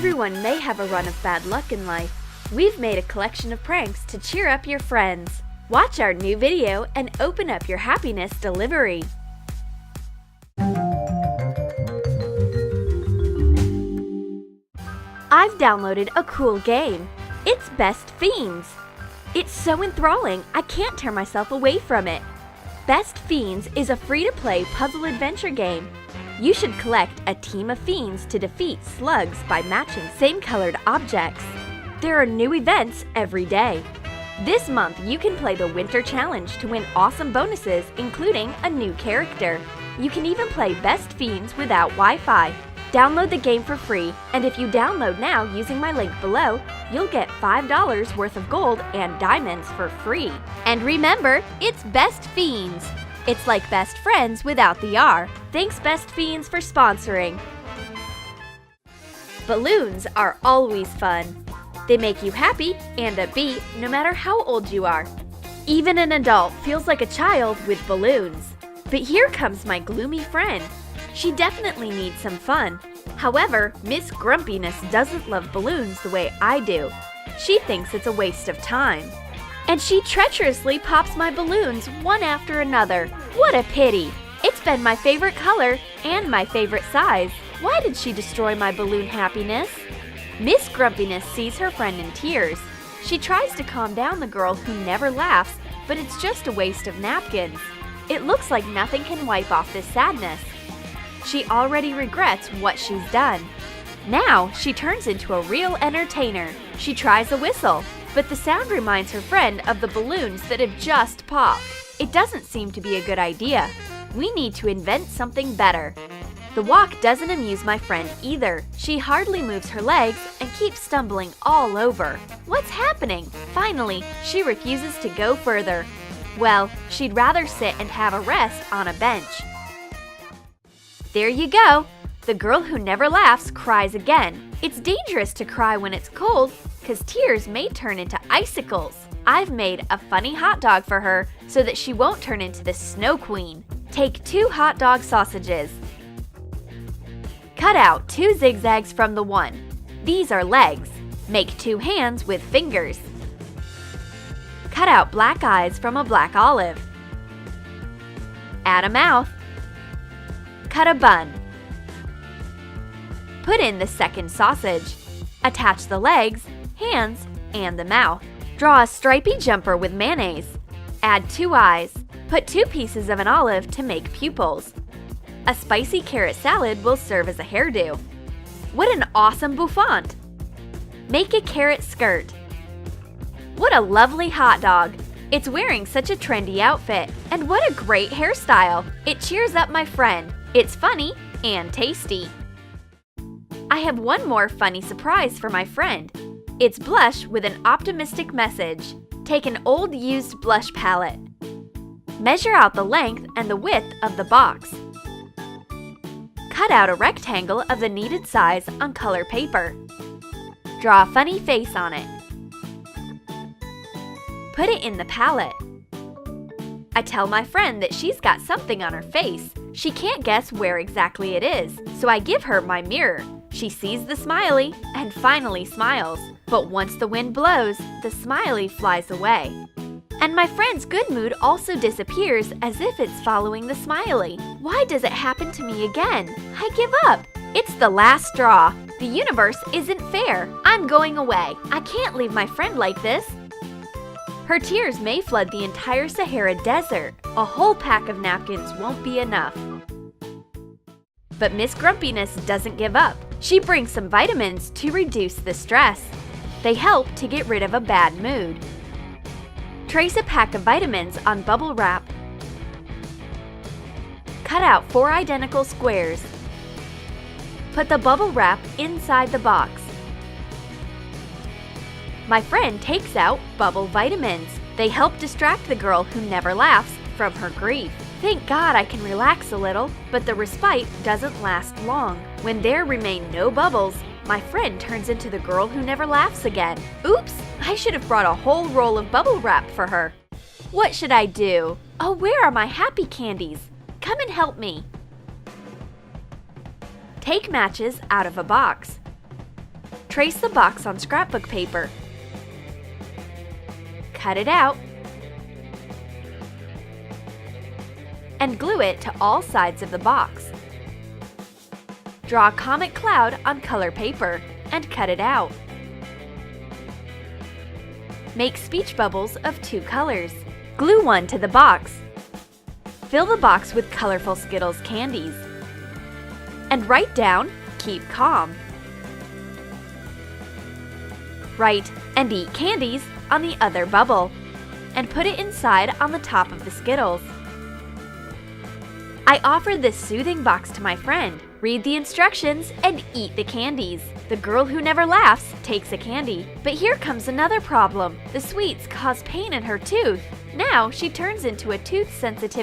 Everyone may have a run of bad luck in life. We've made a collection of pranks to cheer up your friends. Watch our new video and open up your happiness delivery. I've downloaded a cool game. It's Best Fiends. It's so enthralling, I can't tear myself away from it. Best Fiends is a free-to-play puzzle adventure game. You should collect a team of fiends to defeat slugs by matching same-colored objects. There are new events every day. This month, you can play the Winter Challenge to win awesome bonuses, including a new character. You can even play Best Fiends without Wi-Fi. Download the game for free, and if you download now using my link below, you'll get $5 worth of gold and diamonds for free. And remember, it's Best Fiends. It's like best friends without the R. Thanks Best Fiends for sponsoring. Balloons are always fun. They make you happy and upbeat no matter how old you are. Even an adult feels like a child with balloons. But here comes my gloomy friend. She definitely needs some fun. However, Miss Grumpiness doesn't love balloons the way I do. She thinks it's a waste of time. And she treacherously pops my balloons one after another. What a pity! It's been my favorite color and my favorite size. Why did she destroy my balloon happiness? Miss Grumpiness sees her friend in tears. She tries to calm down the girl who never laughs, but it's just a waste of napkins. It looks like nothing can wipe off this sadness. She already regrets what she's done. Now she turns into a real entertainer. She tries a whistle, but the sound reminds her friend of the balloons that have just popped. It doesn't seem to be a good idea. We need to invent something better. The walk doesn't amuse my friend either. She hardly moves her legs and keeps stumbling all over. What's happening? Finally, she refuses to go further. Well, she'd rather sit and have a rest on a bench. There you go. The girl who never laughs cries again. It's dangerous to cry when it's cold, because tears may turn into icicles. I've made a funny hot dog for her so that she won't turn into the Snow Queen. Take 2 hot dog sausages. Cut out 2 zigzags from the one. These are legs. Make 2 hands with fingers. Cut out black eyes from a black olive. Add a mouth. Cut a bun. Put in the second sausage. Attach the legs, hands, and the mouth. Draw a stripy jumper with mayonnaise. Add 2 eyes. Put 2 pieces of an olive to make pupils. A spicy carrot salad will serve as a hairdo. What an awesome bouffant! Make a carrot skirt. What a lovely hot dog! It's wearing such a trendy outfit, and what a great hairstyle! It cheers up my friend. It's funny and tasty. I have one more funny surprise for my friend. It's blush with an optimistic message. Take an old used blush palette. Measure out the length and the width of the box. Cut out a rectangle of the needed size on color paper. Draw a funny face on it. Put it in the palette. I tell my friend that she's got something on her face. She can't guess where exactly it is, so I give her my mirror. She sees the smiley and finally smiles. But once the wind blows, the smiley flies away. And my friend's good mood also disappears as if it's following the smiley. Why does it happen to me again? I give up. It's the last straw. The universe isn't fair. I'm going away. I can't leave my friend like this. Her tears may flood the entire Sahara Desert. A whole pack of napkins won't be enough. But Miss Grumpiness doesn't give up. She brings some vitamins to reduce the stress. They help to get rid of a bad mood. Trace a pack of vitamins on bubble wrap. Cut out 4 identical squares. Put the bubble wrap inside the box. My friend takes out bubble vitamins. They help distract the girl who never laughs from her grief. Thank God I can relax a little, but the respite doesn't last long. When there remain no bubbles, my friend turns into the girl who never laughs again. Oops! I should have brought a whole roll of bubble wrap for her. What should I do? Oh, where are my happy candies? Come and help me. Take matches out of a box. Trace the box on scrapbook paper. Cut it out and glue it to all sides of the box. Draw a comic cloud on color paper and cut it out. Make speech bubbles of 2 colors. Glue one to the box. Fill the box with colorful Skittles candies. And write down, "Keep calm." Write, "and eat candies" on the other bubble, and put it inside on the top of the Skittles. I offered this soothing box to my friend. Read the instructions and eat the candies. The girl who never laughs takes a candy. But here comes another problem. The sweets cause pain in her tooth. Now she turns into a tooth-sensitive